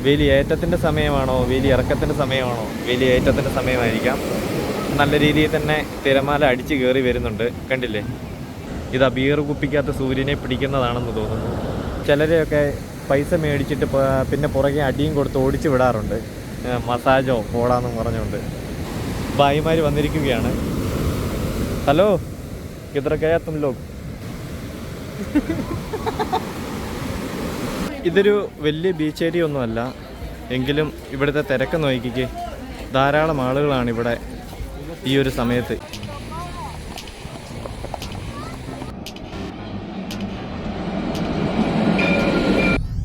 വേലിയേറ്റത്തിൻ്റെ സമയമാണോ വേലിയിറക്കത്തിൻ്റെ സമയമാണോ? വേലിയേറ്റത്തിൻ്റെ സമയമായിരിക്കാം. നല്ല രീതിയിൽ തന്നെ തിരമാല അടിച്ച് കയറി വരുന്നുണ്ട്. കണ്ടില്ലേ, ഇത് ബിയർ കുപ്പിക്കകത്ത് സൂര്യനെ പിടിക്കുന്നതാണെന്ന് തോന്നുന്നു. ചിലരെയൊക്കെ പൈസ മേടിച്ചിട്ട് പിന്നെ പുറകെ അടിയും കൊടുത്ത് ഓടിച്ച് വിടാറുണ്ട്, മസാജോ പോടാന്നും പറഞ്ഞുകൊണ്ട്. ഭായിമാർ വന്നിരിക്കുകയാണ്. ഹലോ, കിതർ ഗയാ തും ലോഗ്? ഇതൊരു വലിയ ബീച്ച് ഏരിയ ഒന്നുമല്ല, എങ്കിലും ഇവിടുത്തെ തിരക്ക് നോക്കിക്ക്. ധാരാളം ആളുകളാണ് ഇവിടെ ഈ ഒരു സമയത്ത്.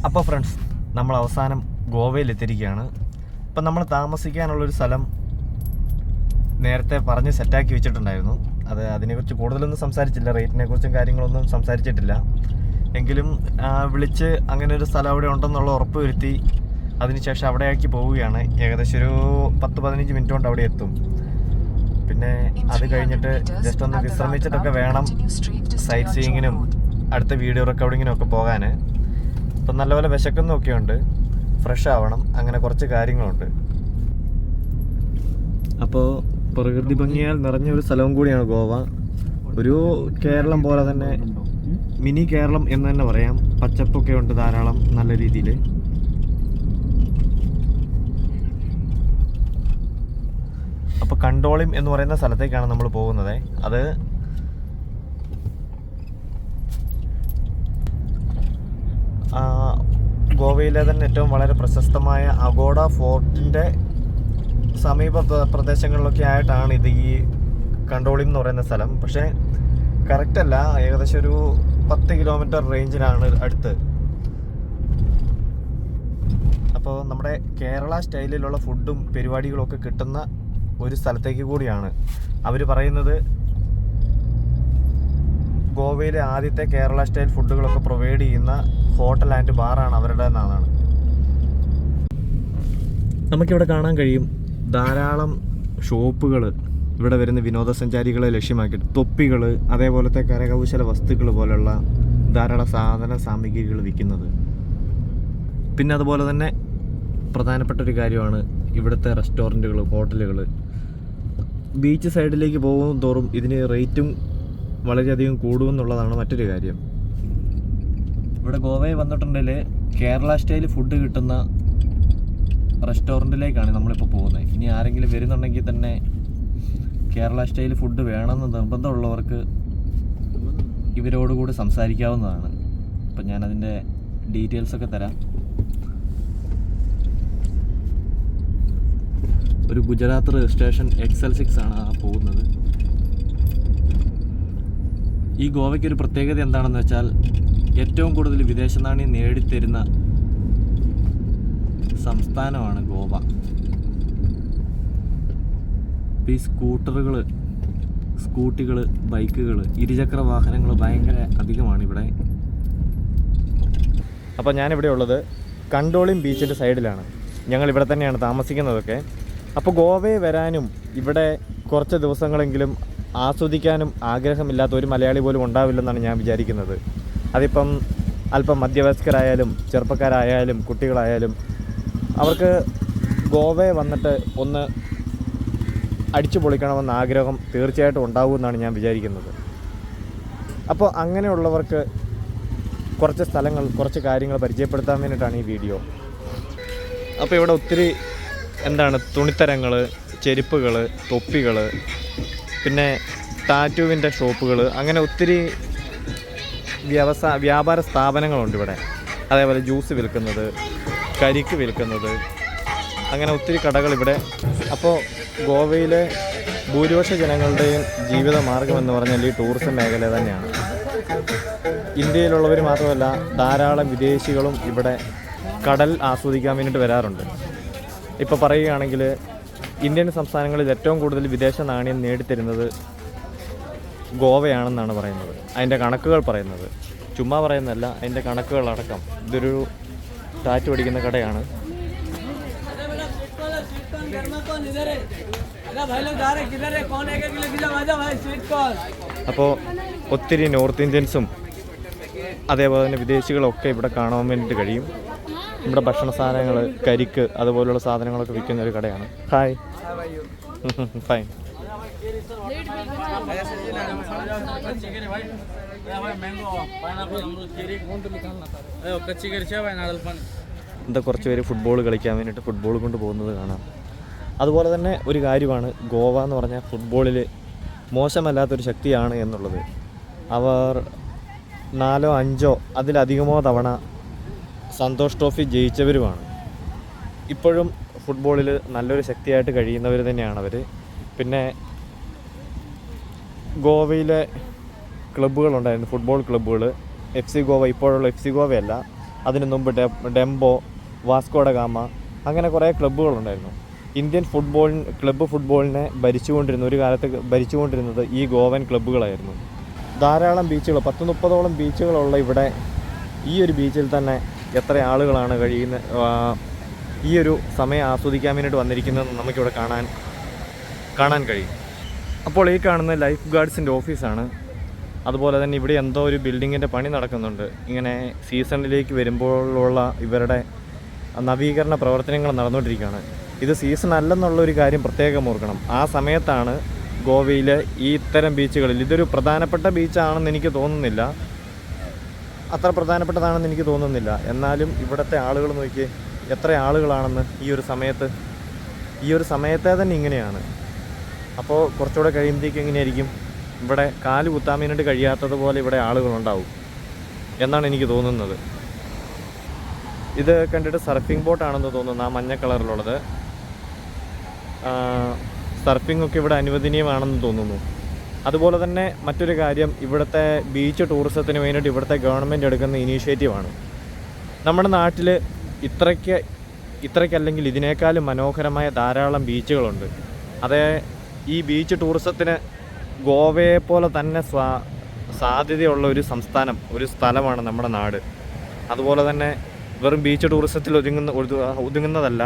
അപ്പോൾ ഫ്രണ്ട്സ്, നമ്മൾ അവസാനം ഗോവയിലെത്തിയിരിക്കുകയാണ്. ഇപ്പം നമ്മൾ താമസിക്കാനുള്ളൊരു സ്ഥലം നേരത്തെ പറഞ്ഞ് സെറ്റാക്കി വെച്ചിട്ടുണ്ടായിരുന്നു. അതിനെക്കുറിച്ച് കൂടുതലൊന്നും സംസാരിച്ചില്ല, റേറ്റിനെ കുറിച്ചും കാര്യങ്ങളൊന്നും സംസാരിച്ചിട്ടില്ല. എങ്കിലും വിളിച്ച് അങ്ങനെ ഒരു സ്ഥലം അവിടെ ഉണ്ടെന്നുള്ള ഉറപ്പ് വരുത്തി അതിനുശേഷം അവിടേക്ക് പോവുകയാണ്. ഏകദേശം ഒരു 10-15 മിനിറ്റ് കൊണ്ട് അവിടെ എത്തും. പിന്നെ അത് കഴിഞ്ഞിട്ട് ജസ്റ്റ് ഒന്ന് വിശ്രമിച്ചിട്ടൊക്കെ വേണം സൈറ്റ് സീയിങ്ങിനും അടുത്ത വീഡിയോ റെക്കോർഡിങ്ങിനും ഒക്കെ പോകാൻ. ഇപ്പം നല്ലപോലെ വിശക്കുന്നൊക്കെ ഉണ്ട്, ഫ്രഷ് ആവണം, അങ്ങനെ കുറച്ച് കാര്യങ്ങളുണ്ട്. അപ്പോൾ പ്രകൃതി ഭംഗിയാൽ നിറഞ്ഞ ഒരു സ്ഥലവും കൂടിയാണ് ഗോവ. ഒരു കേരളം പോലെ തന്നെ, മിനി കേരളം എന്ന് തന്നെ പറയാം. പച്ചപ്പൊക്കെ ഉണ്ട് ധാരാളം നല്ല രീതിയിൽ. അപ്പോൾ കണ്ടോളിം എന്ന് പറയുന്ന സ്ഥലത്തേക്കാണ് നമ്മൾ പോകുന്നത്. അത് ഗോവയിലെ തന്നെ ഏറ്റവും വളരെ പ്രശസ്തമായ അഗോഡ ഫോർട്ടിൻ്റെ സമീപ പ്രദേശങ്ങളിലൊക്കെ ആയിട്ടാണ് ഇത് ഈ കണ്ടോളിം എന്ന് പറയുന്ന സ്ഥലം. പക്ഷേ കറക്റ്റ് അല്ല, ഏകദേശം ഒരു 10 കിലോമീറ്റർ റേഞ്ചിലാണ് അടുത്ത്. അപ്പോൾ നമ്മുടെ കേരള സ്റ്റൈലിലുള്ള ഫുഡും പരിപാടികളും ഒക്കെ കിട്ടുന്ന ഒരു സ്ഥലത്തേക്ക് കൂടിയാണ്. അവർ പറയുന്നത് ഗോവയിലെ ആദ്യത്തെ കേരള സ്റ്റൈൽ ഫുഡുകളൊക്കെ പ്രൊവൈഡ് ചെയ്യുന്ന ഹോട്ടൽ ആൻഡ് ബാറാണ് അവരുടെ എന്നാണ്. നമുക്കിവിടെ കാണാൻ കഴിയും ധാരാളം ഷോപ്പുകൾ ഇവിടെ വരുന്ന വിനോദസഞ്ചാരികളെ ലക്ഷ്യമാക്കിയിട്ട്. തൊപ്പികൾ, അതേപോലത്തെ കരകൗശല വസ്തുക്കൾ പോലുള്ള ധാരാളം സാധന സാമഗ്രികൾ വിൽക്കുന്നത്. പിന്നെ അതുപോലെ തന്നെ പ്രധാനപ്പെട്ട ഒരു കാര്യമാണ് ഇവിടുത്തെ റെസ്റ്റോറൻറ്റുകൾ, ഹോട്ടലുകൾ. ബീച്ച് സൈഡിലേക്ക് പോകും തോറും ഇതിന് റേറ്റും വളരെയധികം കൂടുമെന്നുള്ളതാണ് മറ്റൊരു കാര്യം. ഇവിടെ ഗോവയിൽ വന്നിട്ടുണ്ടെങ്കിൽ കേരള സ്റ്റൈൽ ഫുഡ് കിട്ടുന്ന റെസ്റ്റോറൻറ്റിലേക്കാണ് നമ്മളിപ്പോൾ പോകുന്നത്. ഇനി ആരെങ്കിലും വരുന്നുണ്ടെങ്കിൽ തന്നെ കേരള സ്റ്റൈൽ ഫുഡ് വേണമെന്ന് നിർബന്ധമുള്ളവർക്ക് ഇവരോടുകൂടി സംസാരിക്കാവുന്നതാണ്. അപ്പം ഞാനതിൻ്റെ ഡീറ്റെയിൽസൊക്കെ തരാം. ഒരു ഗുജറാത്ത് രജിസ്ട്രേഷൻ XL6 ആണ് പോകുന്നത്. ഈ ഗോവയ്ക്കൊരു പ്രത്യേകത എന്താണെന്ന് വെച്ചാൽ ഏറ്റവും കൂടുതൽ വിദേശ നാണ്യം നേടിത്തരുന്ന സംസ്ഥാനമാണ് ഗോവ. ഈ സ്കൂട്ടികൾ, ബൈക്കുകൾ, ഇരുചക്ര വാഹനങ്ങൾ ഭയങ്കര അധികമാണ് ഇവിടെ. അപ്പോൾ ഞാനിവിടെ ഉള്ളത് കണ്ടോളിം ബീച്ചിൻ്റെ സൈഡിലാണ്. ഞങ്ങൾ ഇവിടെ തന്നെയാണ് താമസിക്കുന്നതൊക്കെ. അപ്പോൾ ഗോവയിൽ വരാനും ഇവിടെ കുറച്ച് ദിവസങ്ങളെങ്കിലും ആസ്വദിക്കാനും ആഗ്രഹമില്ലാത്ത ഒരു മലയാളി പോലും ഉണ്ടാവില്ലെന്നാണ് ഞാൻ വിചാരിക്കുന്നത്. അതിപ്പം അല്പം മധ്യവയസ്കരായാലും ചെറുപ്പക്കാരായാലും കുട്ടികളായാലും അവർക്ക് ഗോവയിൽ വന്നിട്ട് ഒന്ന് അടിച്ചു പൊളിക്കണമെന്ന ആഗ്രഹം തീർച്ചയായിട്ടും ഉണ്ടാവുമെന്നാണ് ഞാൻ വിചാരിക്കുന്നത്. അപ്പോൾ അങ്ങനെയുള്ളവർക്ക് കുറച്ച് സ്ഥലങ്ങൾ, കുറച്ച് കാര്യങ്ങൾ പരിചയപ്പെടുത്താൻ വേണ്ടിയിട്ടാണ് ഈ വീഡിയോ. അപ്പോൾ ഇവിടെ ഒത്തിരി തുണിത്തരങ്ങൾ, ചെരുപ്പുകൾ, തൊപ്പികൾ, പിന്നെ ടാറ്റൂവിൻ്റെ ഷോപ്പുകൾ, അങ്ങനെ ഒത്തിരി വ്യാപാര സ്ഥാപനങ്ങളുണ്ട് ഇവിടെ. അതേപോലെ ജ്യൂസ് വിൽക്കുന്നത്, കരിക്ക് വിൽക്കുന്നത്, അങ്ങനെ ഒത്തിരി കടകൾ ഇവിടെ. അപ്പോൾ ഗോവയിലെ ഭൂരിപക്ഷ ജനങ്ങളുടെയും ജീവിത മാർഗം എന്ന് പറഞ്ഞാൽ ഈ ടൂറിസം മേഖല തന്നെയാണ്. ഇന്ത്യയിലുള്ളവർ മാത്രമല്ല, ധാരാളം വിദേശികളും ഇവിടെ കടൽ ആസ്വദിക്കാൻ വേണ്ടിയിട്ട് വരാറുണ്ട്. ഇപ്പോൾ പറയുകയാണെങ്കിൽ ഇന്ത്യൻ സംസ്ഥാനങ്ങളിൽ ഏറ്റവും കൂടുതൽ വിദേശ നാണ്യം നേടിത്തരുന്നത് ഗോവയാണെന്നാണ് പറയുന്നത്. അതിൻ്റെ കണക്കുകൾ പറയുന്നത്, ചുമ്മാ പറയുന്നതല്ല, അതിൻ്റെ കണക്കുകളടക്കം. ഇതൊരു ടാറ്റു അടിക്കുന്ന കടയാണ്. അപ്പോൾ ഒത്തിരി നോർത്ത് ഇന്ത്യൻസും അതേപോലെ തന്നെ വിദേശികളൊക്കെ ഇവിടെ കാണാൻ വേണ്ടിയിട്ട് കഴിയും. ഇവിടെ ഭക്ഷണ സാധനങ്ങൾ, കരിക്ക് അതുപോലുള്ള സാധനങ്ങളൊക്കെ വിൽക്കുന്ന ഒരു കടയാണ്. ഹായ്. ഫൈൻ. എന്താ കുറച്ച് പേര് ഫുട്ബോൾ കളിക്കാൻ വേണ്ടിയിട്ട് ഫുട്ബോൾ കൊണ്ട് പോകുന്നത് കാണാം. അതുപോലെ തന്നെ ഒരു കാര്യമാണ്, ഗോവ എന്ന് പറഞ്ഞാൽ ഫുട്ബോളിൽ മോശമല്ലാത്തൊരു ശക്തിയാണ് എന്നുള്ളത്. അവർ 4 5 അതിലധികമോ തവണ സന്തോഷ് ട്രോഫി ജയിച്ചവരുമാണ്. ഇപ്പോഴും ഫുട്ബോളിൽ നല്ലൊരു ശക്തിയായിട്ട് കഴിയുന്നവർ തന്നെയാണ് അവർ. പിന്നെ ഗോവയിലെ ക്ലബ്ബുകളുണ്ടായിരുന്നു, ഫുട്ബോൾ ക്ലബ്ബുകൾ. FC ഗോവ, ഇപ്പോഴുള്ള FC ഗോവയല്ല, അതിനു മുമ്പ് ഡെംബോ, വാസ്കോഡ ഗാമ, അങ്ങനെ കുറേ ക്ലബ്ബുകളുണ്ടായിരുന്നു. ഇന്ത്യൻ ക്ലബ്ബ് ഫുട്ബോളിനെ ഒരു കാലത്ത് ഭരിച്ചുകൊണ്ടിരുന്നത് ഈ ഗോവൻ ക്ലബ്ബുകളായിരുന്നു. ധാരാളം ബീച്ചുകൾ, 10-30ഓളം ബീച്ചുകളുള്ള ഇവിടെ ഈ ഒരു ബീച്ചിൽ തന്നെ എത്ര ആളുകളാണ് ഈ ഒരു സമയം ആസ്വദിക്കാൻ വേണ്ടിയിട്ട് വന്നിരിക്കുന്നതെന്ന് നമുക്കിവിടെ കാണാൻ കഴിയും. അപ്പോൾ ഈ കാണുന്ന ലൈഫ് ഗാർഡ്സിൻ്റെ ഓഫീസാണ്. അതുപോലെ തന്നെ ഇവിടെ എന്തോ ഒരു ബിൽഡിങ്ങിൻ്റെ പണി നടക്കുന്നുണ്ട്. ഇങ്ങനെ സീസണിലേക്ക് വരുമ്പോഴുള്ള ഇവരുടെ നവീകരണ പ്രവർത്തനങ്ങൾ നടന്നുകൊണ്ടിരിക്കുകയാണ്. ഇത് സീസൺ അല്ലെന്നുള്ളൊരു കാര്യം പ്രത്യേകം ഓർക്കണം. ആ സമയത്താണ് ഗോവയിലെ ഈ ഇത്തരം ബീച്ചുകളിൽ, ഇതൊരു പ്രധാനപ്പെട്ട ബീച്ചാണെന്ന് എനിക്ക് തോന്നുന്നില്ല, അത്ര പ്രധാനപ്പെട്ടതാണെന്ന് എനിക്ക് തോന്നുന്നില്ല. എന്നാലും ഇവിടുത്തെ ആളുകൾ നോക്കിയേ, എത്ര ആളുകളാണെന്ന് ഈ ഒരു സമയത്തെ തന്നെ ഇങ്ങനെയാണ്. അപ്പോൾ കുറച്ചുകൂടെ കഴിയുമ്പോഴേക്കും എങ്ങനെയായിരിക്കും, ഇവിടെ കാല് കുത്താൻ വേണ്ടിയിട്ട് കഴിയാത്തതുപോലെ ഇവിടെ ആളുകളുണ്ടാവും എന്നാണ് എനിക്ക് തോന്നുന്നത്. ഇത് കണ്ടിട്ട് സർഫിംഗ് ബോട്ടാണെന്ന് തോന്നുന്നു, ആ മഞ്ഞ കളറിലുള്ളത്. സർഫിംഗൊക്കെ ഇവിടെ അനുവദനീയമാണെന്ന് തോന്നുന്നു. അതുപോലെ തന്നെ മറ്റൊരു കാര്യം, ഇവിടുത്തെ ബീച്ച് ടൂറിസത്തിന് വേണ്ടിയിട്ട് ഇവിടുത്തെ ഗവൺമെൻറ് എടുക്കുന്ന ഇനീഷ്യേറ്റീവാണ്. നമ്മുടെ നാട്ടിൽ ഇത്രയ്ക്കല്ലെങ്കിൽ ഇതിനേക്കാളും മനോഹരമായ ധാരാളം ബീച്ചുകളുണ്ട്. ഈ ബീച്ച് ടൂറിസത്തിന് ഗോവയെപ്പോലെ തന്നെ സാധ്യതയുള്ള ഒരു സ്ഥലമാണ് നമ്മുടെ നാട്. അതുപോലെ തന്നെ വെറും ബീച്ച് ടൂറിസത്തിൽ ഒതുങ്ങുന്നതല്ല,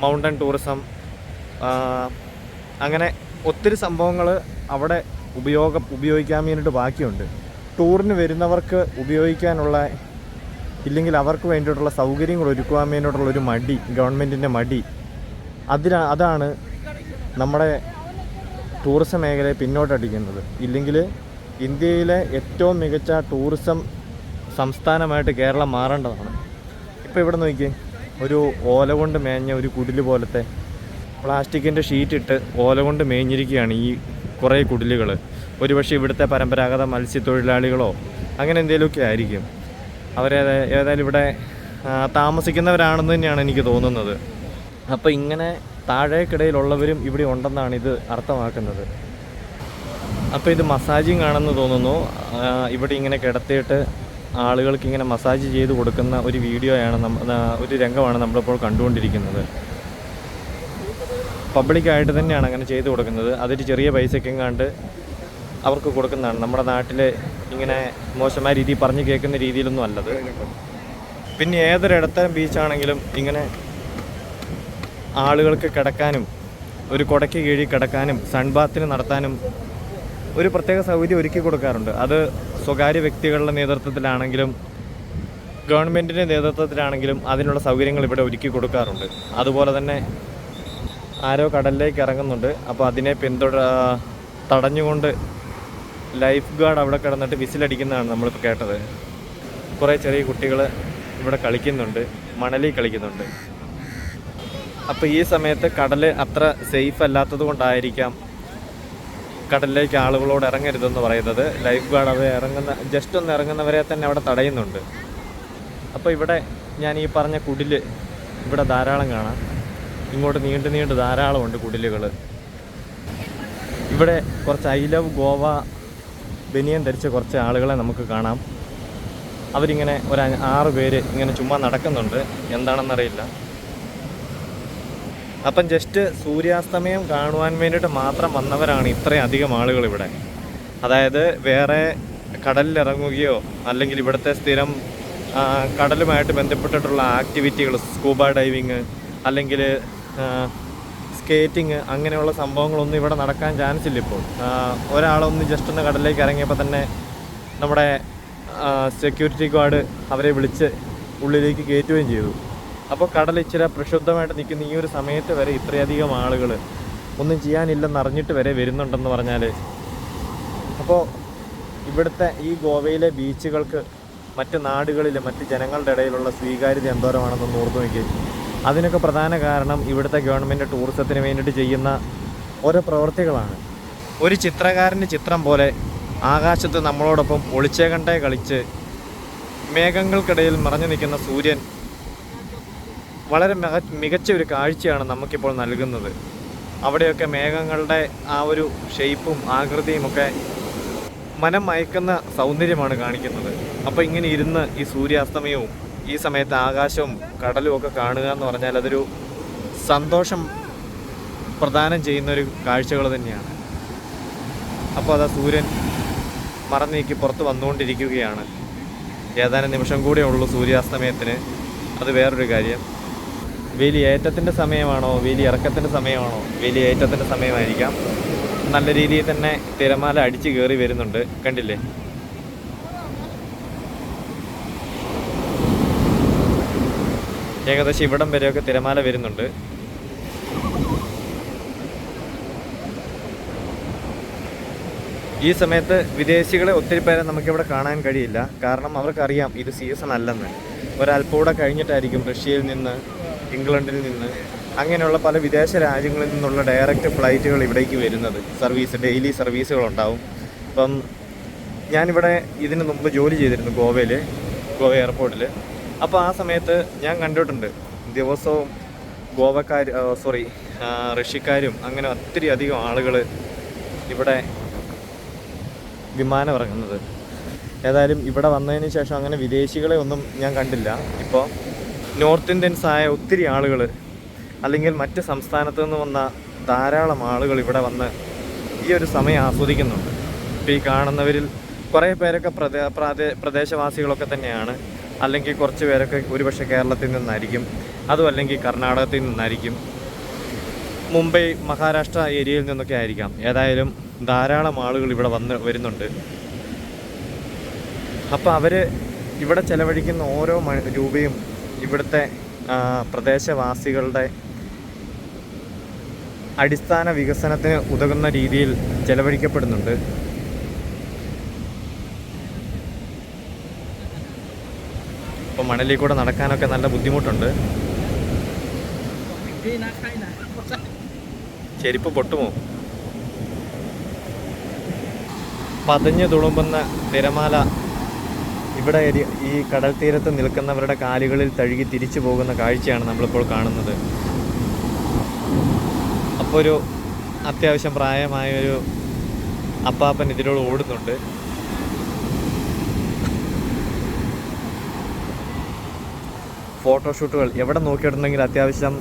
മൗണ്ടൻ ടൂറിസം, അങ്ങനെ ഒത്തിരി സംഭവങ്ങൾ അവിടെ ഉപയോഗിക്കാൻ വേണ്ടിയിട്ട് ബാക്കിയുണ്ട്. ടൂറിന് വരുന്നവർക്ക് ഉപയോഗിക്കാനുള്ള, ഇല്ലെങ്കിൽ അവർക്ക് വേണ്ടിയിട്ടുള്ള സൗകര്യങ്ങൾ ഒരുക്കുവാൻ വേണ്ടിയിട്ടുള്ളൊരു മടി, ഗവൺമെൻറ്റിൻ്റെ മടി, അതാണ് നമ്മുടെ ടൂറിസം മേഖലയെ പിന്നോട്ടടിക്കുന്നത്. ഇല്ലെങ്കിൽ ഇന്ത്യയിലെ ഏറ്റവും മികച്ച ടൂറിസം സംസ്ഥാനമായിട്ട് കേരളം മാറേണ്ടതാണ്. ഇപ്പോൾ ഇവിടെ നോക്കിയേ, ഒരു ഓല കൊണ്ട് മേഞ്ഞ ഒരു കുടില് പോലത്തെ പ്ലാസ്റ്റിക്കിൻ്റെ ഷീറ്റിട്ട് ഓല കൊണ്ട് മേഞ്ഞിരിക്കുകയാണ് ഈ കുറേ കുടിലുകൾ. ഒരുപക്ഷെ ഇവിടുത്തെ പരമ്പരാഗത മത്സ്യത്തൊഴിലാളികളോ അങ്ങനെ എന്തെങ്കിലുമൊക്കെ ആയിരിക്കും. ഏതായാലും ഇവിടെ താമസിക്കുന്നവരാണെന്ന് തന്നെയാണ് എനിക്ക് തോന്നുന്നത്. അപ്പോൾ ഇങ്ങനെ താഴേക്കിടയിലുള്ളവരും ഇവിടെ ഉണ്ടെന്നാണ് ഇത് അർത്ഥമാക്കുന്നത്. അപ്പോൾ ഇത് മസാജിങ് ആണെന്ന് തോന്നുന്നു. ഇവിടെ ഇങ്ങനെ കിടത്തിയിട്ട് ആളുകൾക്ക് ഇങ്ങനെ മസാജ് ചെയ്ത് കൊടുക്കുന്ന ഒരു ഒരു രംഗമാണ് നമ്മളിപ്പോൾ കണ്ടുകൊണ്ടിരിക്കുന്നത്. പബ്ലിക്കായിട്ട് തന്നെയാണ് അങ്ങനെ ചെയ്ത് കൊടുക്കുന്നത്. അതൊരു ചെറിയ പൈസയ്ക്കും കണ്ട് അവർക്ക് കൊടുക്കുന്നതാണ്. നമ്മുടെ നാട്ടിൽ ഇങ്ങനെ മോശമായ രീതിയിൽ പറഞ്ഞു കേൾക്കുന്ന രീതിയിലൊന്നും അല്ലത്. പിന്നെ ഏതൊരിടത്തരം ബീച്ചാണെങ്കിലും ഇങ്ങനെ ആളുകൾക്ക് കിടക്കാനും ഒരു കുടയ്ക്ക് കീഴിൽ കിടക്കാനും സൺബാത്തിന് നടത്താനും ഒരു പ്രത്യേക സൗകര്യം ഒരുക്കി കൊടുക്കാറുണ്ട്. അത് സ്വകാര്യ വ്യക്തികളുടെ നേതൃത്വത്തിലാണെങ്കിലും ഗവൺമെൻറ്റിൻ്റെ നേതൃത്വത്തിലാണെങ്കിലും അതിനുള്ള സൗകര്യങ്ങൾ ഇവിടെ ഒരുക്കി കൊടുക്കാറുണ്ട്. അതുപോലെ തന്നെ ആരോ കടലിലേക്ക് ഇറങ്ങുന്നുണ്ട്. അപ്പോൾ അതിനെ തടഞ്ഞുകൊണ്ട് ലൈഫ് ഗാർഡ് അവിടെ കിടന്നിട്ട് വിസിലടിക്കുന്നതാണ് നമ്മളിപ്പോൾ കേട്ടത്. കുറേ ചെറിയ കുട്ടികൾ ഇവിടെ കളിക്കുന്നുണ്ട്, മണലിൽ കളിക്കുന്നുണ്ട്. അപ്പോൾ ഈ സമയത്ത് കടൽ അത്ര സേഫ് അല്ലാത്തത് കൊണ്ടായിരിക്കാം കടലിലേക്ക് ആളുകളോട് ഇറങ്ങരുതെന്ന് പറയുന്നത്. ലൈഫ് ഗാർഡ് അവർ ജസ്റ്റ് ഒന്ന് ഇറങ്ങുന്നവരെ തന്നെ അവിടെ തടയുന്നുണ്ട്. അപ്പോൾ ഇവിടെ ഞാൻ ഈ പറഞ്ഞ കുടിൽ ഇവിടെ ധാരാളം കാണാം. ഇങ്ങോട്ട് നീണ്ട് ധാരാളമുണ്ട് കുടിലുകൾ. ഇവിടെ കുറച്ച് ഐ ലവ് ഗോവ ബനിയൻ ധരിച്ച കുറച്ച് ആളുകളെ നമുക്ക് കാണാം. അവരിങ്ങനെ ഒരു 6 പേര് ഇങ്ങനെ ചുമ്മാ നടക്കുന്നുണ്ട്, എന്താണെന്നറിയില്ല. അപ്പം ജസ്റ്റ് സൂര്യാസ്തമയം കാണുവാൻ വേണ്ടിയിട്ട് മാത്രം വന്നവരാണ് ഇത്രയധികം ആളുകൾ ഇവിടെ. അതായത് വേറെ കടലിലിറങ്ങുകയോ അല്ലെങ്കിൽ ഇവിടുത്തെ സ്ഥിരം കടലുമായിട്ട് ബന്ധപ്പെട്ടിട്ടുള്ള ആക്ടിവിറ്റികൾ, സ്കൂബ ഡൈവിങ് അല്ലെങ്കിൽ സ്കേറ്റിങ്, അങ്ങനെയുള്ള സംഭവങ്ങളൊന്നും ഇവിടെ നടക്കാൻ ചാൻസ് ഇല്ല. ഇപ്പോൾ ഒരാളൊന്ന് ജസ്റ്റ് ഒന്ന് കടലിലേക്ക് ഇറങ്ങിയപ്പോൾ തന്നെ നമ്മുടെ സെക്യൂരിറ്റി ഗാർഡ് അവരെ വിളിച്ച് ഉള്ളിലേക്ക് കയറ്റുകയും ചെയ്തു. അപ്പോൾ കടൽ ഇച്ചിരി പ്രക്ഷുബ്ധമായിട്ട് നിൽക്കുന്ന ഈ ഒരു സമയത്ത് വരെ ഇത്രയധികം ആളുകൾ ഒന്നും ചെയ്യാനില്ലെന്ന് അറിഞ്ഞിട്ട് വരെ വരുന്നുണ്ടെന്ന് പറഞ്ഞാൽ, അപ്പോൾ ഇവിടുത്തെ ഈ ഗോവയിലെ ബീച്ചുകൾക്ക് മറ്റ് നാടുകളിൽ മറ്റ് ജനങ്ങളുടെ ഇടയിലുള്ള സ്വീകാര്യത എന്തോരമാണെന്നൊന്ന് ഓർത്തു നോക്കി. അതിനൊക്കെ പ്രധാന കാരണം ഇവിടുത്തെ ഗവൺമെൻറ് ടൂറിസത്തിന് വേണ്ടിയിട്ട് ചെയ്യുന്ന ഓരോ പ്രവൃത്തികളാണ്. ഒരു ചിത്രകാരൻ്റെ ചിത്രം പോലെ ആകാശത്ത് നമ്മളോടൊപ്പം ഒളിച്ചേകണ്ടേ കളിച്ച് മേഘങ്ങൾക്കിടയിൽ മറഞ്ഞു നിൽക്കുന്ന സൂര്യൻ വളരെ മികച്ച ഒരു കാഴ്ചയാണ് നമുക്കിപ്പോൾ നൽകുന്നത്. അവിടെയൊക്കെ മേഘങ്ങളുടെ ആ ഒരു ഷേപ്പും ആകൃതിയും ഒക്കെ മനം മയക്കുന്ന സൗന്ദര്യമാണ് കാണിക്കുന്നത്. അപ്പോൾ ഇങ്ങനെ ഇരുന്ന് ഈ സൂര്യാസ്തമയവും ഈ സമയത്ത് ആകാശവും കടലും ഒക്കെ കാണുക എന്ന് പറഞ്ഞാൽ അതൊരു സന്തോഷം പ്രദാനം ചെയ്യുന്നൊരു കാഴ്ചകൾ തന്നെയാണ്. അപ്പോൾ അതാ സൂര്യൻ മറന്നീക്കി പുറത്ത് വന്നുകൊണ്ടിരിക്കുകയാണ്. ഏതാനും നിമിഷം കൂടെ ഉള്ളൂ സൂര്യാസ്തമയത്തിന്. അത് വേറൊരു കാര്യം. വേലിയേറ്റത്തിൻ്റെ സമയമാണോ വേലിയിറക്കത്തിൻ്റെ സമയമാണോ? വേലിയേറ്റത്തിൻ്റെ സമയമായിരിക്കാം. നല്ല രീതിയിൽ തന്നെ തിരമാല അടിച്ച് കയറി വരുന്നുണ്ട്, കണ്ടില്ലേ? ഏകദേശം ഇവിടം വരെയൊക്കെ തിരമാല വരുന്നുണ്ട്. ഈ സമയത്ത് വിദേശികളെ ഒത്തിരി പേരെ നമുക്കിവിടെ കാണാൻ കഴിയില്ല. കാരണം അവർക്കറിയാം ഇത് സീസൺ അല്ലെന്ന്. ഒരല്പം കൂടെ കഴിഞ്ഞിട്ടായിരിക്കും റഷ്യയിൽ നിന്ന്, ഇംഗ്ലണ്ടിൽ നിന്ന്, അങ്ങനെയുള്ള പല വിദേശ രാജ്യങ്ങളിൽ നിന്നുള്ള ഡയറക്റ്റ് ഫ്ലൈറ്റുകൾ ഇവിടേക്ക് വരുന്നത്. ഡെയിലി സർവീസുകളുണ്ടാവും. അപ്പം ഞാനിവിടെ ഇതിന് മുമ്പ് ജോലി ചെയ്തിരുന്നു ഗോവ എയർപോർട്ടിൽ. അപ്പോൾ ആ സമയത്ത് ഞാൻ കണ്ടിട്ടുണ്ട് ദിവസവും റഷ്യക്കാരും അങ്ങനെ ഒത്തിരി അധികം ആളുകൾ ഇവിടെ വിമാനം ഇറങ്ങുന്നത്. ഏതായാലും ഇവിടെ വന്നതിന് ശേഷം അങ്ങനെ വിദേശികളെ ഒന്നും ഞാൻ കണ്ടില്ല. ഇപ്പോൾ നോർത്ത് ഇന്ത്യൻസായ ഒത്തിരി ആളുകൾ അല്ലെങ്കിൽ മറ്റ് സംസ്ഥാനത്ത് നിന്ന് വന്ന ധാരാളം ആളുകൾ ഇവിടെ വന്ന് ഈ ഒരു സമയം ആസ്വദിക്കുന്നുണ്ട്. ഇപ്പോൾ ഈ കാണുന്നവരിൽ കുറേ പേരൊക്കെ പ്രദേശവാസികളൊക്കെ തന്നെയാണ്. അല്ലെങ്കിൽ കുറച്ച് പേരൊക്കെ ഒരുപക്ഷെ കേരളത്തിൽ നിന്നായിരിക്കും, അതും അല്ലെങ്കിൽ കർണാടകത്തിൽ നിന്നായിരിക്കും, മുംബൈ മഹാരാഷ്ട്ര ഏരിയയിൽ നിന്നൊക്കെ ആയിരിക്കാം. ഏതായാലും ധാരാളം ആളുകൾ ഇവിടെ വരുന്നുണ്ട്. അപ്പോൾ അവർ ഇവിടെ ചെലവഴിക്കുന്ന ഓരോ രൂപയും ഇവിടുത്തെ പ്രദേശവാസികളുടെ അടിസ്ഥാന വികസനത്തിന് ഉതകുന്ന രീതിയിൽ ചെലവഴിക്കപ്പെടുന്നുണ്ട്. ഇപ്പോൾ മണലിൽ കൂടെ നടക്കാനൊക്കെ നല്ല ബുദ്ധിമുട്ടുണ്ട്. ചെരുപ്പ് പൊട്ടുമോ? പതഞ്ഞു തുളുമ്പുന്ന തിരമാല ഇവിടെ ഈ കടൽ തീരത്ത് നിൽക്കുന്നവരുടെ കാലുകളിൽ തഴുകി തിരിച്ചു പോകുന്ന കാഴ്ചയാണ് നമ്മളിപ്പോൾ കാണുന്നത്. അപ്പോൾ ഒരു അത്യാവശ്യം പ്രായമായൊരു അപ്പാപ്പൻ ഇതിലൂടെ ഓടുന്നുണ്ട്. ഫോട്ടോഷൂട്ടുകൾ എവിടെ നോക്കിയിട്ടുണ്ടെങ്കിലും അത്യാവശ്യം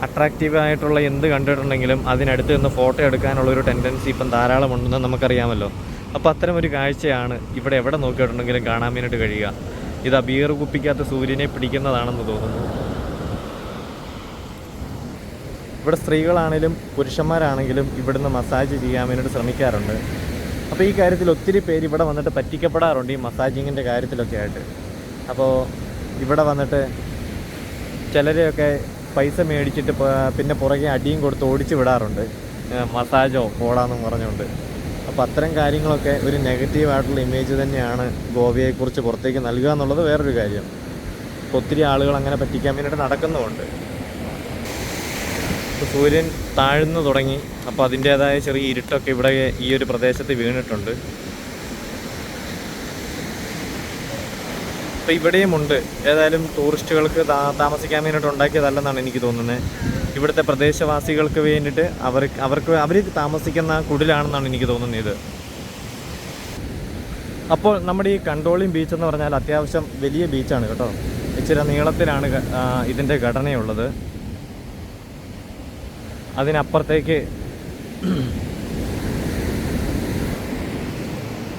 അട്രാക്റ്റീവായിട്ടുള്ള എന്ത് കണ്ടിട്ടുണ്ടെങ്കിലും അതിനടുത്ത് നിന്ന് ഫോട്ടോ എടുക്കാനുള്ളൊരു ടെൻഡൻസി ഇപ്പം ധാരാളം ഉണ്ടെന്ന് നമുക്കറിയാമല്ലോ. അപ്പോൾ അത്തരം ഒരു കാഴ്ചയാണ് ഇവിടെ എവിടെ നോക്കിയിട്ടുണ്ടെങ്കിലും കാണാൻ വേണ്ടിയിട്ട് കഴിയുക. ഇത് ബിയർ കുപ്പിക്കകത്ത് സൂര്യനെ പിടിക്കുന്നതാണെന്ന് തോന്നുന്നു. ഇവിടെ സ്ത്രീകളാണെങ്കിലും പുരുഷന്മാരാണെങ്കിലും ഇവിടുന്ന് മസാജ് ചെയ്യാൻ വേണ്ടിയിട്ട് ശ്രമിക്കാറുണ്ട്. അപ്പോൾ ഈ കാര്യത്തിൽ ഒത്തിരി പേര് ഇവിടെ വന്നിട്ട് പറ്റിക്കപ്പെടാറുണ്ട്, ഈ മസാജിങ്ങിൻ്റെ കാര്യത്തിലൊക്കെ ആയിട്ട്. അപ്പോൾ ഇവിടെ വന്നിട്ട് ചിലരെയൊക്കെ പൈസ മേടിച്ചിട്ട് പിന്നെ പുറകെ അടിയും കൊടുത്ത് ഓടിച്ച് വിടാറുണ്ട്, മസാജോ പോടാന്നും പറഞ്ഞുകൊണ്ട്. അപ്പോൾ അത്തരം കാര്യങ്ങളൊക്കെ ഒരു നെഗറ്റീവായിട്ടുള്ള ഇമേജ് തന്നെയാണ് ഗോവയെക്കുറിച്ച് പുറത്തേക്ക് നൽകുക എന്നുള്ളത് വേറൊരു കാര്യം. അപ്പോൾ ഒത്തിരി ആളുകൾ അങ്ങനെ പറ്റിക്കാൻ വേണ്ടിയിട്ട് നടക്കുന്നുമുണ്ട്. ഇപ്പോൾ സൂര്യൻ താഴ്ന്നു തുടങ്ങി. അപ്പോൾ അതിൻ്റേതായ ചെറിയ ഇരുട്ടൊക്കെ ഇവിടെ ഈ ഒരു പ്രദേശത്ത് വീണിട്ടുണ്ട്. അപ്പോൾ ഇവിടെയുമുണ്ട്. ഏതായാലും ടൂറിസ്റ്റുകൾക്ക് താമസിക്കാൻ വേണ്ടിയിട്ട് ഉണ്ടാക്കിയതല്ലെന്നാണ് എനിക്ക് തോന്നുന്നത്. ഇവിടുത്തെ പ്രദേശവാസികൾക്ക് വേണ്ടിയിട്ട് അവർ താമസിക്കുന്ന കുടിലാണെന്നാണ് എനിക്ക് തോന്നുന്നത് ഇത്. അപ്പോൾ നമ്മുടെ ഈ കണ്ടോളിം ബീച്ച് എന്ന് പറഞ്ഞാൽ അത്യാവശ്യം വലിയ ബീച്ചാണ് കേട്ടോ. ഇച്ചിരി നീളത്തിലാണ് ഇതിൻ്റെ ഘടനയുള്ളത്. അതിനപ്പുറത്തേക്ക്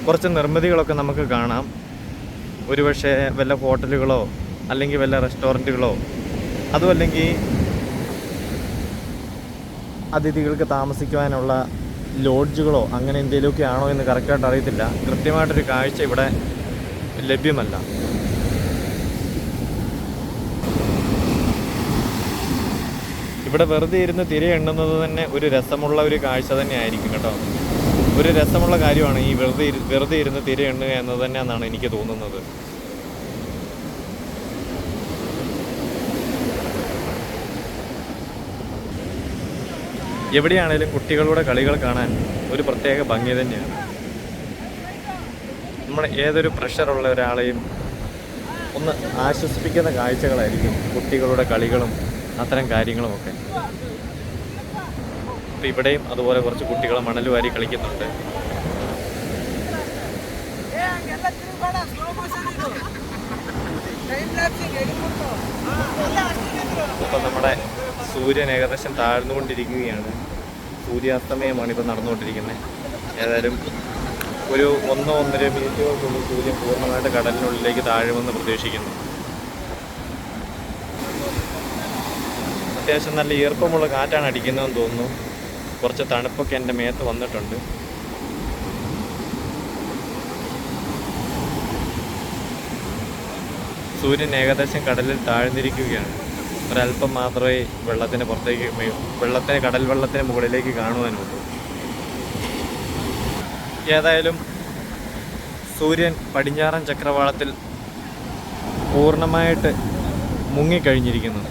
കുറച്ച് നിർമ്മിതികളൊക്കെ നമുക്ക് കാണാം. ഒരുപക്ഷെ വല്ല ഹോട്ടലുകളോ അല്ലെങ്കിൽ വല്ല റെസ്റ്റോറൻറ്റുകളോ അതുമല്ലെങ്കിൽ അതിഥികൾക്ക് താമസിക്കുവാനുള്ള ലോഡ്ജുകളോ അങ്ങനെ എന്തെങ്കിലുമൊക്കെ ആണോ എന്ന് കറക്റ്റായിട്ട് അറിയത്തില്ല. കൃത്യമായിട്ടൊരു കാഴ്ച ഇവിടെ ലഭ്യമല്ല. ഇവിടെ വെറുതെ ഇരുന്ന് തിര എണ്ണുന്നത് തന്നെ ഒരു രസമുള്ള ഒരു കാഴ്ച തന്നെ ആയിരിക്കും കേട്ടോ. ഒരു രസമുള്ള കാര്യമാണ് ഈ വെറുതെ ഇരുന്ന് തിര എണ്ണുക എന്നത് തന്നെ എന്നാണ് എനിക്ക് തോന്നുന്നത്. എവിടെയാണേലും കുട്ടികളുടെ കളികൾ കാണാൻ ഒരു പ്രത്യേക ഭംഗി തന്നെയാണ്. നമ്മൾ ഏതൊരു പ്രഷറുള്ള ഒരാളെയും ഒന്ന് ആശ്വസിപ്പിക്കുന്ന കാഴ്ചകളായിരിക്കും കുട്ടികളുടെ കളികളും അത്തരം കാര്യങ്ങളുമൊക്കെ. ഇപ്പം ഇവിടെയും അതുപോലെ കുറച്ച് കുട്ടികൾ മണൽ വാരി കളിക്കുന്നുണ്ട്. ഇപ്പം നമ്മുടെ സൂര്യൻ ഏകദേശം താഴ്ന്നുകൊണ്ടിരിക്കുകയാണ്. സൂര്യാസ്തമയമാണ് ഇപ്പം നടന്നുകൊണ്ടിരിക്കുന്നത്. ഏതായാലും ഒരു 1-1.5 മിനിറ്റുകൾക്കുള്ളിൽ സൂര്യൻ പൂർണ്ണമായിട്ട് കടലിനുള്ളിലേക്ക് താഴുമെന്ന് പ്രതീക്ഷിക്കുന്നു. അത്യാവശ്യം നല്ല ഈർപ്പമുള്ള കാറ്റാണ് അടിക്കുന്നതെന്ന് തോന്നുന്നു. കുറച്ച് തണുപ്പൊക്കെ എൻ്റെ മേത്ത് വന്നിട്ടുണ്ട്. സൂര്യൻ ഏകദേശം കടലിൽ താഴ്ന്നിരിക്കുകയാണ്. ഒരല്പം മാത്രമേ വെള്ളത്തിന് കടൽ വെള്ളത്തിന് മുകളിലേക്ക് കാണുവാനുള്ളൂ. ഏതായാലും സൂര്യൻ പടിഞ്ഞാറൻ ചക്രവാളത്തിൽ പൂർണ്ണമായിട്ട് മുങ്ങിക്കഴിഞ്ഞിരിക്കുന്നു.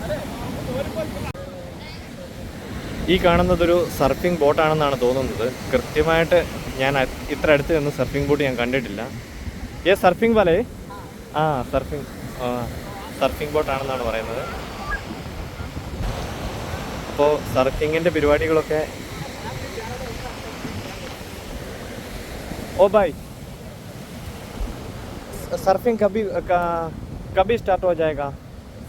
ഈ കാണുന്നതൊരു സർഫിംഗ് ബോട്ടാണെന്നാണ് തോന്നുന്നത്. കൃത്യമായിട്ട് ഞാൻ ഇത്ര അടുത്ത് നിന്ന് സർഫിംഗ് ബോട്ട് ഞാൻ കണ്ടിട്ടില്ല. സർഫിംഗ് വലേ സർഫിംഗ് ബോട്ടാണെന്നാണ് പറയുന്നത്. അപ്പോൾ സർഫിങ്ങിൻ്റെ പരിപാടികളൊക്കെ ओ भाई सर्फिंग कभी स्टार्ट हो जाएगा?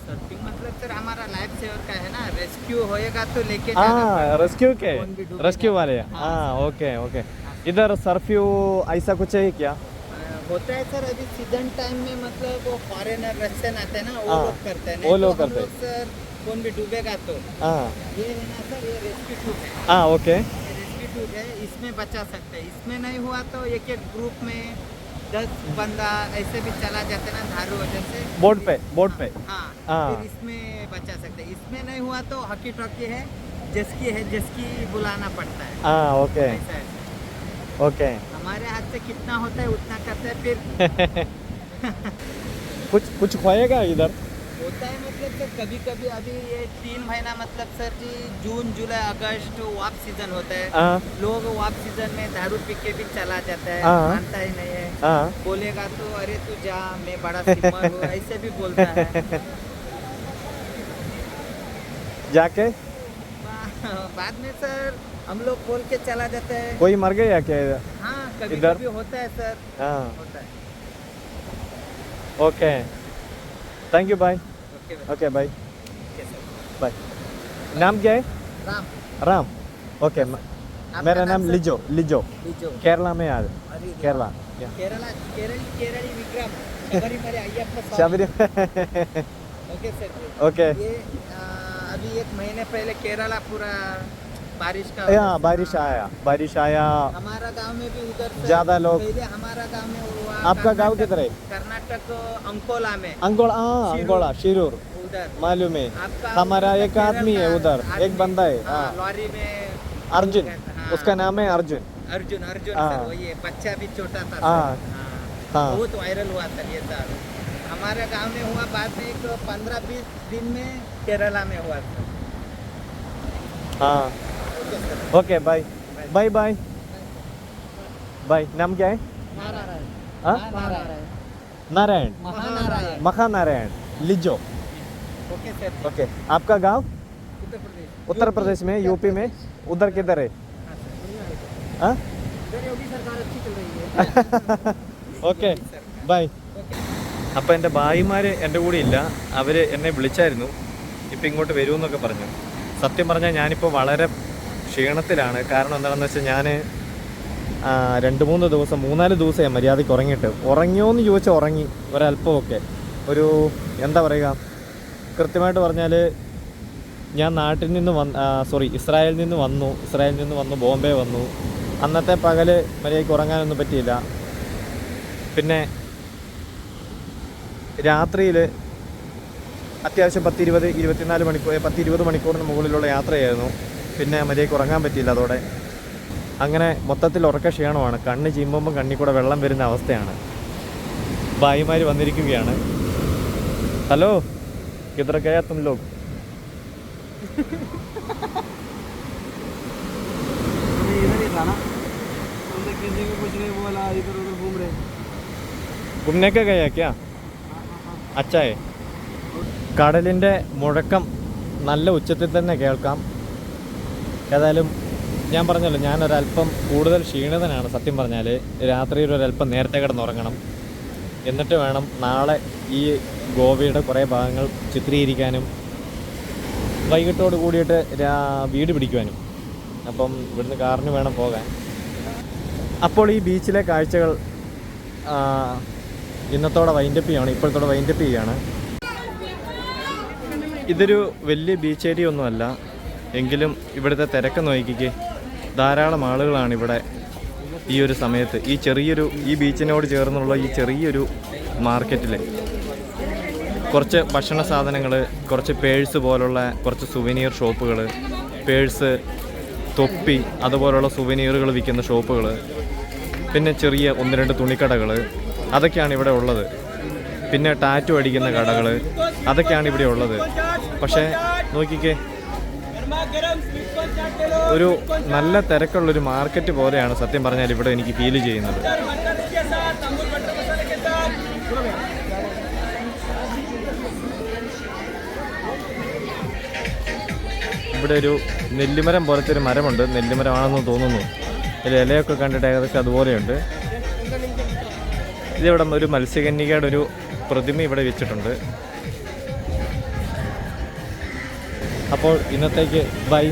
सर्फिंग मतलब सर हमारा लाइफ सेवर का है ना, रेस्क्यू होएगा तो लेके रेस्क्यू वाले ओके इधर सर्फ्यू ऐसा कुछ है क्या? होता है सर अभी सीजन टाइम में, मतलब वो फॉरेनर रशियन आते हैं ना, वो लोग करते हैं। वो लोग करते हैं सर। कौन भी डूबेगा तो ये है ना सर, ये रेस्क्यू ट्यूब है। ओके है, इसमें बचा सकते हैं। इसमें नहीं हुआ तो एक ग्रुप में 10 बंदा ऐसे भी चला जाते ना धारू वजह से बोट पे फिर इसमें बचा सकते हैं। इसमें नहीं हुआ तो हॉकी टॉकी है, जिसकी बुलाना पड़ता है। ओके ओके हमारे हाथ से कितना होता है उतना करते हैं। फिर कुछ खोएगा इधर होता है, मतलब सर कभी कभी अभी ये 3 महीना मतलब सर जी जून जुलाई अगस्त वाप सीजन होता है। लोग वाप सीजन में दारू पी के भी चला जाता है, मानता ही नहीं है। बोलेगा तो अरे तू जा, मैं बड़ा स्विमर हूँ, ऐसे भी बोलता है। जाके बाद में सर हम लोग बोल के चला जाता है। कोई मर गया क्या इधर? हाँ कभी कभी होता है सर। होता है। Okay thank you bye. Okay bye bye. नाम क्या है? राम ओके मेरा नाम लिजो केरला में यार केरला केरली Vikram Sabarimala Ayyappa okay sir okay. ये अभी 1 महीने पहले केरला पूरा बारिश बारिश आया हमारा गांव में भी। उधर ज्यादा लोग पहले हमारा गांव में हुआ। आपका गांव किधर है? कर्नाटक अंकोला में। अंकोला शिरूर उधर मालूम है। हमारा एक आदमी है उधर, एक बंदा है लॉरी में अर्जुन। उसका नाम है अर्जुन सर। वो ये बच्चा भी छोटा था। बहुत वायरल हुआ था ये सर। हमारे गांव में हुआ, बाद में 15-20 दिन में केरला में हुआ था। Okay bye bye bye bye. नाम क्या है? Narayan Mahanarayan Lijo. Okay sir okay. आपका गांव? उत्तर प्रदेश में, यूपी में। उधर किधर है? योगी सरकार अच्छी चल रही है। Okay bye. അപ്പോൾ എൻ്റെ ഭായിമാർ എൻ്റെ കൂടെ ഇല്ല, അവർ എന്നെ വിളിച്ചായിരുന്നു ഇപ്പം ഇങ്ങോട്ട് വരുമെന്നൊക്കെ പറഞ്ഞു. സത്യം പറഞ്ഞാൽ ഞാനിപ്പോൾ വളരെ ക്ഷീണത്തിലാണ്. കാരണം എന്താണെന്ന് വെച്ചാൽ ഞാൻ 2-3 ദിവസം 3-4 ദിവസം മര്യാദയ്ക്ക് ഉറങ്ങിയിട്ട്. ഉറങ്ങിയോന്ന് ചോദിച്ചാൽ ഉറങ്ങി ഒരല്പമൊക്കെ. ഒരു എന്താ പറയുക, കൃത്യമായിട്ട് പറഞ്ഞാൽ ഞാൻ നാട്ടിൽ നിന്ന് ഇസ്രായേലിൽ നിന്ന് വന്നു ബോംബെ വന്നു. അന്നത്തെ പകൽ മര്യാദയ്ക്ക് ഉറങ്ങാനൊന്നും പറ്റിയില്ല. പിന്നെ രാത്രിയിൽ അത്യാവശ്യം 10-20 മണിക്കൂറിന് മുകളിലുള്ള യാത്രയായിരുന്നു. പിന്നെ മര്യാദയ്ക്ക് ഉറങ്ങാൻ പറ്റിയില്ല അതോടെ. അങ്ങനെ മൊത്തത്തിൽ ഉറക്ക ക്ഷീണമാണ്. കണ്ണ് ചിമ്മുമ്പം കണ്ണിൽ കൂടെ വെള്ളം വരുന്ന അവസ്ഥയാണ്. ഭായിമാർ വന്നിരിക്കുകയാണ്. ഹലോ, കിധർ ഗയാ തും ലോഗ്? घूमने का गया क्या? अच्छा है. കടലിൻ്റെ മുഴക്കം നല്ല ഉച്ചത്തിൽ തന്നെ കേൾക്കാം. ഏതായാലും ഞാൻ പറഞ്ഞല്ലോ, ഞാനൊരല്പം കൂടുതൽ ക്ഷീണിതനാണ്. സത്യം പറഞ്ഞാൽ രാത്രിയിൽ ഒരല്പം നേരത്തെ കിടന്നുറങ്ങണം. എന്നിട്ട് വേണം നാളെ ഈ ഗോവയുടെ കുറേ ഭാഗങ്ങൾ ചിത്രീകരിക്കാനും വൈകിട്ടോട് കൂടിയിട്ട് വീട് പിടിക്കുവാനും. അപ്പം ഇവിടുന്ന് കാറിന് വേണം പോകാൻ. അപ്പോൾ ഈ ബീച്ചിലെ കാഴ്ചകൾ ഇന്നത്തോടെ വൈൻഡപ്പ് ചെയ്യുകയാണ്. ഇപ്പോഴത്തോടെ വൈൻഡപ്പ് ചെയ്യുകയാണ്. ഇതൊരു വലിയ ബീച്ച് ഏരിയ ഒന്നുമല്ല, എങ്കിലും ഇവിടുത്തെ തിരക്ക് നോക്കിക്കേ. ധാരാളം ആളുകളാണ് ഇവിടെ ഈ ഒരു സമയത്ത്. ഈ ബീച്ചിനോട് ചേർന്നുള്ള ഈ ചെറിയൊരു മാർക്കറ്റിൽ കുറച്ച് ഭക്ഷണ സാധനങ്ങൾ, കുറച്ച് പേഴ്സ് പോലുള്ള കുറച്ച് സുവനീർ ഷോപ്പുകൾ, പേഴ്സ്, തൊപ്പി, അതുപോലുള്ള സുവനീറുകൾ വിൽക്കുന്ന ഷോപ്പുകൾ, പിന്നെ ചെറിയ 1-2 തുണിക്കടകൾ, അതൊക്കെയാണ് ഇവിടെ ഉള്ളത്. പിന്നെ ടാറ്റു അടിക്കുന്ന കടകൾ, അതൊക്കെയാണ് ഇവിടെ ഉള്ളത്. പക്ഷേ നോക്കിക്കേ, ഒരു നല്ല തിരക്കുള്ളൊരു മാർക്കറ്റ് പോലെയാണ് സത്യം പറഞ്ഞാൽ ഇവിടെ എനിക്ക് ഫീൽ ചെയ്യുന്നത്. ഇവിടെ ഒരു നെല്ലിമരം പോലത്തെ ഒരു മരമുണ്ട്. നെല്ലിമരമാണെന്ന് തോന്നുന്നു. ഇതിൽ ഇലയൊക്കെ കണ്ടിട്ട് ഏകദേശം അതുപോലെയുണ്ട്. ഇതിവിടെ ഒരു മത്സ്യകന്യകയുടെ ഒരു പ്രതിമ ഇവിടെ വെച്ചിട്ടുണ്ട്. അപ്പോൾ ഇന്നത്തേക്ക് ബൈ.